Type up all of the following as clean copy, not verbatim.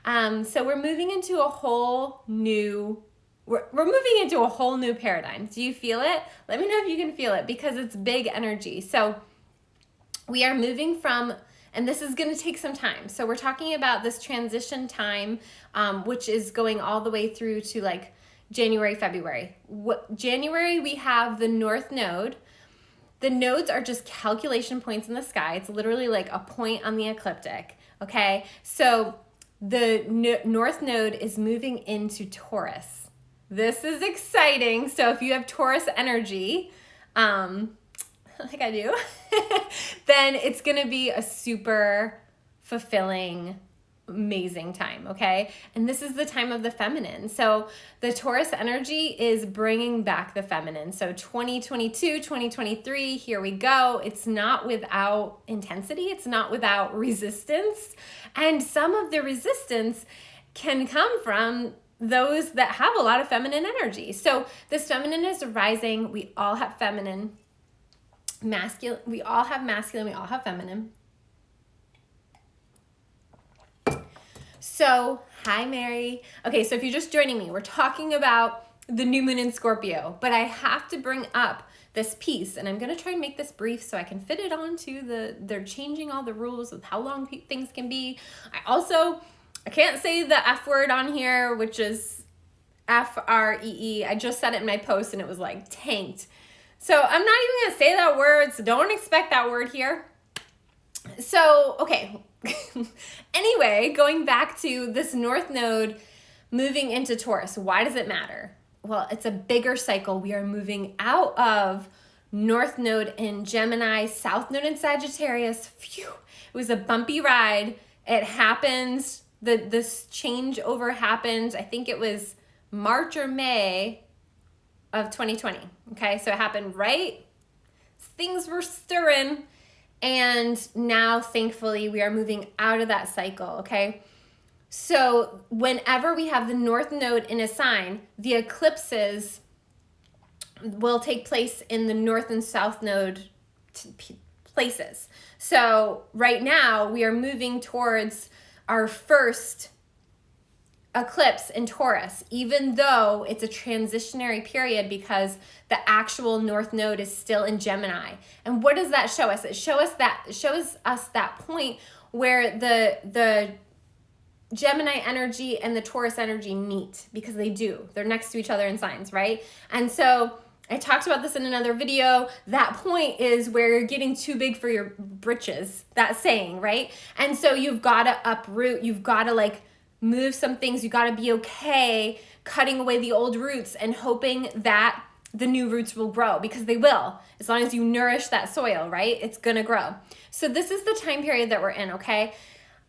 So we're moving into a whole new we're moving into a whole new paradigm. Do you feel it? Let me know if you can feel it, because it's big energy. So we are moving from, and this is going to take some time. So we're talking about this transition time, which is going all the way through to like January, February. January, we have the North Node. The nodes are just calculation points in the sky. It's literally like a point on the ecliptic, okay? So the North Node is moving into Taurus. This is exciting. So if you have Taurus energy, like I do, then it's going to be a super fulfilling, amazing time, okay? And this is the time of the feminine. So the Taurus energy is bringing back the feminine. So 2022, 2023, here we go. It's not without intensity. It's not without resistance. And some of the resistance can come from those that have a lot of feminine energy. So this feminine is rising. We all have feminine. Masculine, we all have masculine, we all have feminine. So, hi Mary. Okay, so if you're just joining me, we're talking about the new moon in Scorpio, but I have to bring up this piece, and I'm gonna try and make this brief so I can fit it onto they're changing all the rules of how long things can be. I can't say the F word on here, which is F-R-E-E. I just said it in my post and it was like tanked. So I'm not even going to say that word, so don't expect that word here. So, okay. Anyway, going back to this North Node moving into Taurus, why does it matter? Well, it's a bigger cycle. We are moving out of North Node in Gemini, South Node in Sagittarius. Phew. It was a bumpy ride. It happened. This changeover happened, I think it was March or May of 2020. Okay, so it happened right, things were stirring, and now thankfully we are moving out of that cycle. Okay, so whenever we have the North Node in a sign, the eclipses will take place in the North and South Node places. So right now we are moving towards our first eclipse in Taurus, even though it's a transitionary period because the actual North Node is still in Gemini. And what does that show us? It shows us that point where the Gemini energy and the Taurus energy meet, because they do. They're next to each other in signs, right? And so I talked about this in another video. That point is where you're getting too big for your britches, that saying, right? And so you've got to uproot, you've got to like move some things, you got to be okay cutting away the old roots and hoping that the new roots will grow, because they will. As long as you nourish that soil, right? It's going to grow. So this is the time period that we're in, okay?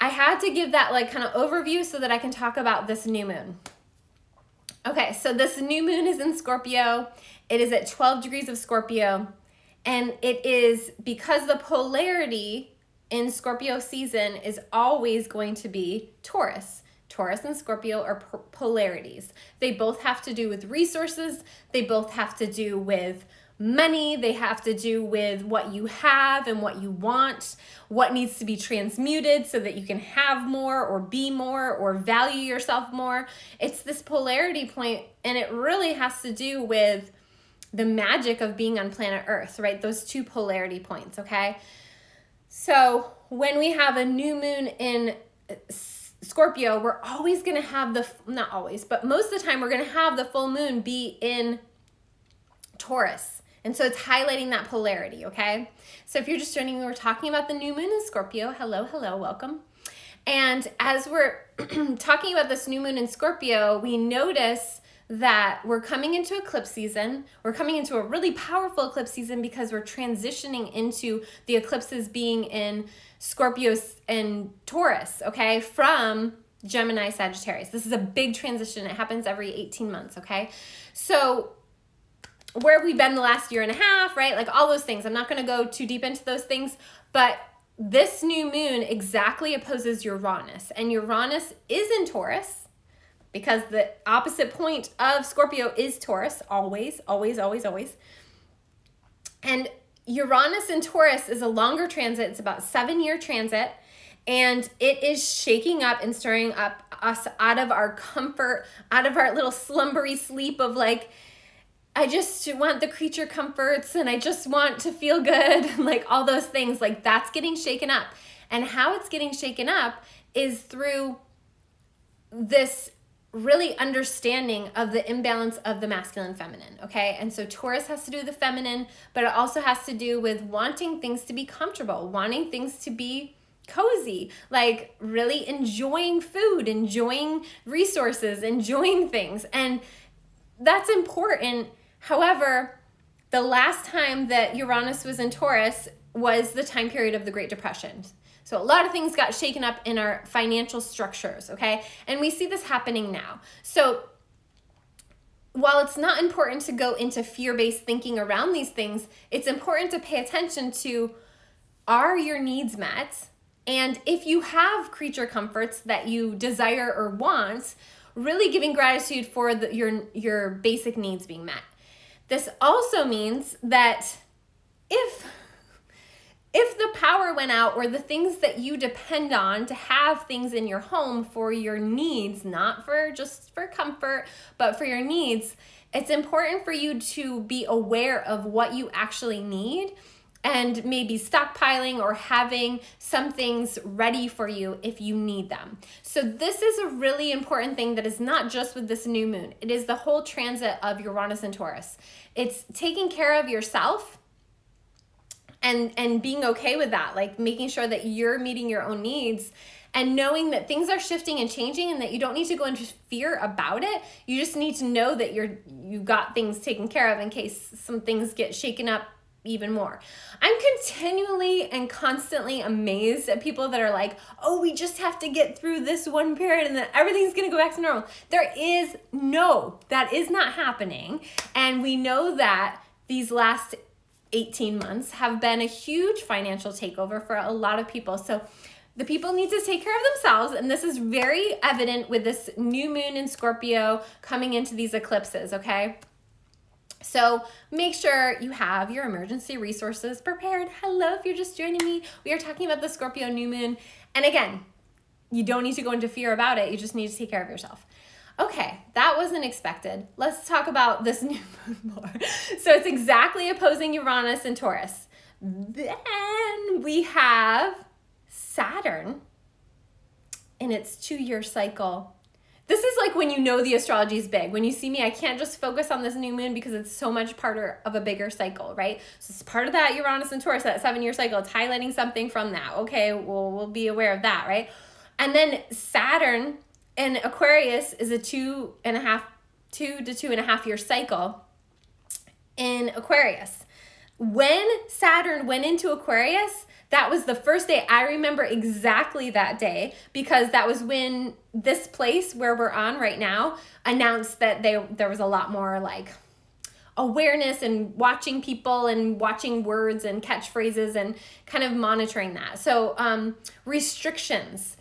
I had to give that like kind of overview so that I can talk about this new moon. Okay, so this new moon is in Scorpio. It is at 12 degrees of Scorpio, and it is because the polarity in Scorpio season is always going to be Taurus. Taurus and Scorpio are polarities. They both have to do with resources. They both have to do with money. They have to do with what you have and what you want, what needs to be transmuted so that you can have more or be more or value yourself more. It's this polarity point, and it really has to do with the magic of being on planet Earth, right? Those two polarity points, okay? So when we have a new moon in Scorpio, we're always going to have not always, but most of the time we're going to have the full moon be in Taurus. And so it's highlighting that polarity, okay? So if you're just joining me, we're talking about the new moon in Scorpio. Hello, welcome. And as we're talking about this new moon in Scorpio, we notice that we're coming into eclipse season. We're coming into a really powerful eclipse season because we're transitioning into the eclipses being in Scorpio and Taurus, okay, from Gemini, Sagittarius. This is a big transition. It happens every 18 months, okay? So where have we been the last year and a half, right? Like all those things. I'm not going to go too deep into those things, but this new moon exactly opposes Uranus, and Uranus is in Taurus because the opposite point of Scorpio is Taurus, always, always, always, always. And Uranus in Taurus is a longer transit. It's about 7-year transit, and it is shaking up and stirring up us out of our comfort, out of our little slumbery sleep of like, I just want the creature comforts and I just want to feel good, like all those things, like that's getting shaken up. And how it's getting shaken up is through this really understanding of the imbalance of the masculine feminine, okay? And so Taurus has to do with the feminine, but it also has to do with wanting things to be comfortable, wanting things to be cozy, like really enjoying food, enjoying resources, enjoying things. And that's important. However, the last time that Uranus was in Taurus was the time period of the Great Depression. So a lot of things got shaken up in our financial structures, okay? And we see this happening now. So while it's not important to go into fear-based thinking around these things, it's important to pay attention to, are your needs met? And if you have creature comforts that you desire or want, really giving gratitude for your basic needs being met. This also means that if the power went out, or the things that you depend on to have things in your home for your needs, not for just for comfort, but for your needs, it's important for you to be aware of what you actually need and maybe stockpiling or having some things ready for you if you need them. So this is a really important thing that is not just with this new moon. It is the whole transit of Uranus and Taurus. It's taking care of yourself and being okay with that, like making sure that you're meeting your own needs and knowing that things are shifting and changing and that you don't need to go into fear about it. You just need to know that you've got things taken care of in case some things get shaken up even more. I'm continually and constantly amazed at people that are like, oh, we just have to get through this one period and then everything's going to go back to normal. That is not happening. And we know that these last 18 months have been a huge financial takeover for a lot of people. So the people need to take care of themselves. And this is very evident with this new moon in Scorpio coming into these eclipses, okay? So make sure you have your emergency resources prepared. Hello, if you're just joining me, we are talking about the Scorpio new moon. And again, you don't need to go into fear about it. You just need to take care of yourself. Okay, that wasn't expected. Let's talk about this new moon more. So it's exactly opposing Uranus and Taurus. Then we have Saturn in its 2-year cycle. This is like when you know the astrology is big. When you see me, I can't just focus on this new moon because it's so much part of a bigger cycle, right? So it's part of that Uranus and Taurus, that 7-year cycle. It's highlighting something from that. Okay, we'll be aware of that, right? And then Saturn in Aquarius is a 2 to 2.5 year cycle in Aquarius. When Saturn went into Aquarius, that was the first day. I remember exactly that day because that was when this place where we're on right now announced that there was a lot more like awareness and watching people and watching words and catchphrases and kind of monitoring that. So restrictions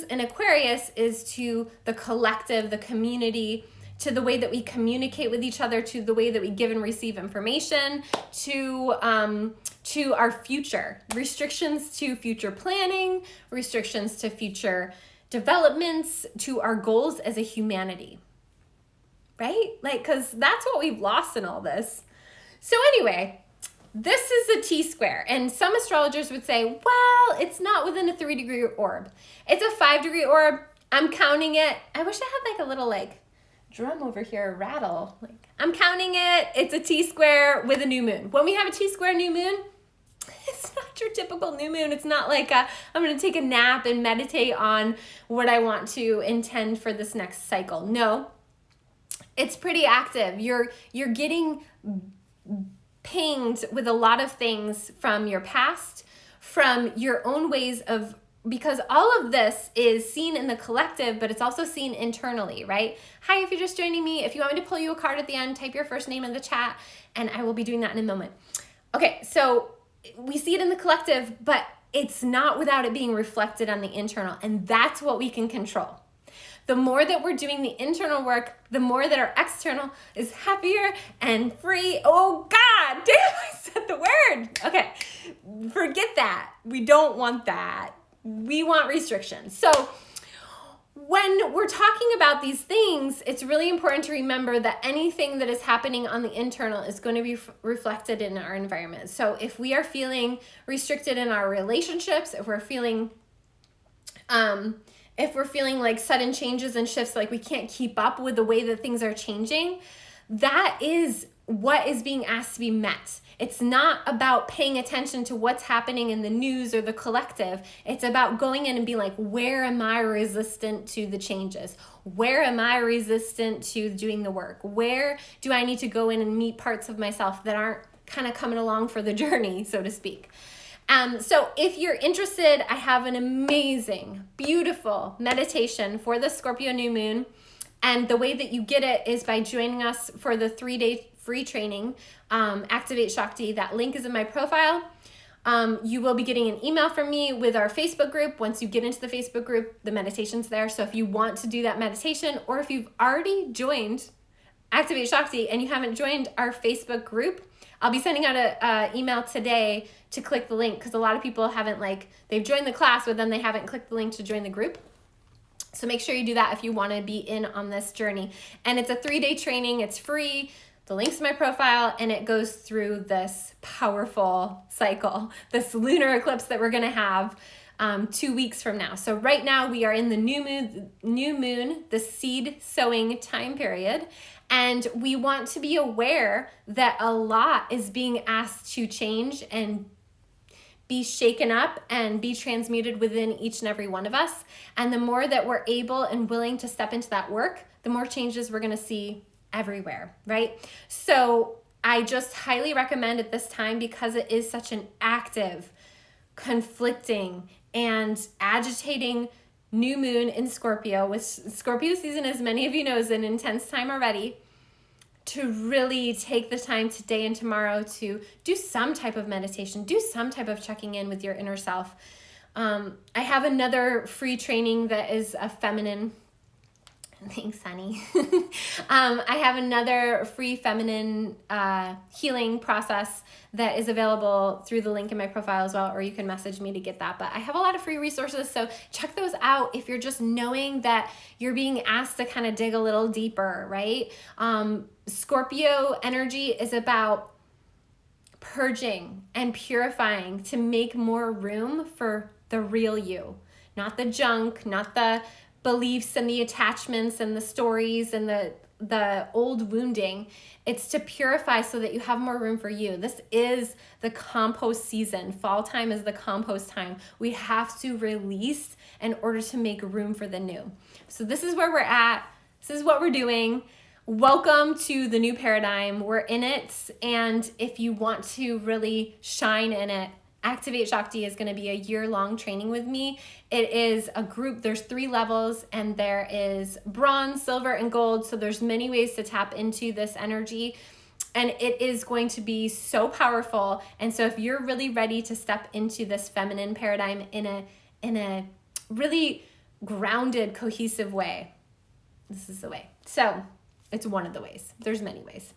in Aquarius is to the collective, the community, to the way that we communicate with each other, to the way that we give and receive information, to our future. Restrictions to future planning, restrictions to future developments, to our goals as a humanity, right? Like, because that's what we've lost in all this. So anyway, this is a T-square, and some astrologers would say, well, it's not within a 3-degree orb. It's a 5-degree orb. I'm counting it. I wish I had like a little like drum over here, rattle. Like, I'm counting it. It's a T-square with a new moon. When we have a T-square new moon, it's not your typical new moon. It's not like I'm going to take a nap and meditate on what I want to intend for this next cycle. No, it's pretty active. You're getting pinged with a lot of things from your past, from your own ways of, because all of this is seen in the collective, but it's also seen internally, right? Hi, if you're just joining me, if you want me to pull you a card at the end, type your first name in the chat, and I will be doing that in a moment. Okay, so we see it in the collective, but it's not without it being reflected on the internal, and that's what we can control. The more that we're doing the internal work, the more that our external is happier and free. Oh God, damn, I said the word. Okay, forget that. We don't want that. We want restrictions. So when we're talking about these things, it's really important to remember that anything that is happening on the internal is going to be reflected in our environment. So if we are feeling restricted in our relationships, if we're feeling like sudden changes and shifts, like we can't keep up with the way that things are changing, that is what is being asked to be met. It's not about paying attention to what's happening in the news or the collective. It's about going in and being like, where am I resistant to the changes? Where am I resistant to doing the work? Where do I need to go in and meet parts of myself that aren't kind of coming along for the journey, so to speak? So if you're interested, I have an amazing, beautiful meditation for the Scorpio New Moon. And the way that you get it is by joining us for the 3-day free training, Activate Shakti. That link is in my profile. You will be getting an email from me with our Facebook group. Once you get into the Facebook group, the meditation's there. So if you want to do that meditation, or if you've already joined Activate Shakti and you haven't joined our Facebook group, I'll be sending out an email today to click the link, because a lot of people haven't, they've joined the class, but then they haven't clicked the link to join the group. So make sure you do that if you want to be in on this journey. And it's a 3-day training. It's free. The link's in my profile, and it goes through this powerful cycle, this lunar eclipse that we're going to have 2 weeks from now. So right now we are in the new moon, the seed sowing time period. And we want to be aware that a lot is being asked to change and be shaken up and be transmuted within each and every one of us. And the more that we're able and willing to step into that work, the more changes we're going to see everywhere, right? So I just highly recommend at this time, because it is such an active, conflicting, and agitating new moon in Scorpio, with Scorpio season, as many of you know, is an intense time already, to really take the time today and tomorrow to do some type of meditation, do some type of checking in with your inner self. I have another free training that is a feminine, thanks honey. I have another free feminine healing process that is available through the link in my profile as well, or you can message me to get that. But I have a lot of free resources, so check those out if you're just knowing that you're being asked to kind of dig a little deeper, right? Scorpio energy is about purging and purifying to make more room for the real you, not the junk, not the beliefs and the attachments and the stories and the old wounding. It's to purify so that you have more room for you. This is the compost season. Fall time is the compost time. We have to release in order to make room for the new. So this is where we're at. This is what we're doing. Welcome to the new paradigm. We're in it. And if you want to really shine in it, Activate Shakti is going to be a year-long training with me. It is a group. There's 3 levels, and there is bronze, silver, and gold. So there's many ways to tap into this energy, and it is going to be so powerful. And so if you're really ready to step into this feminine paradigm in a really grounded, cohesive way, this is the way. So it's one of the ways. There's many ways.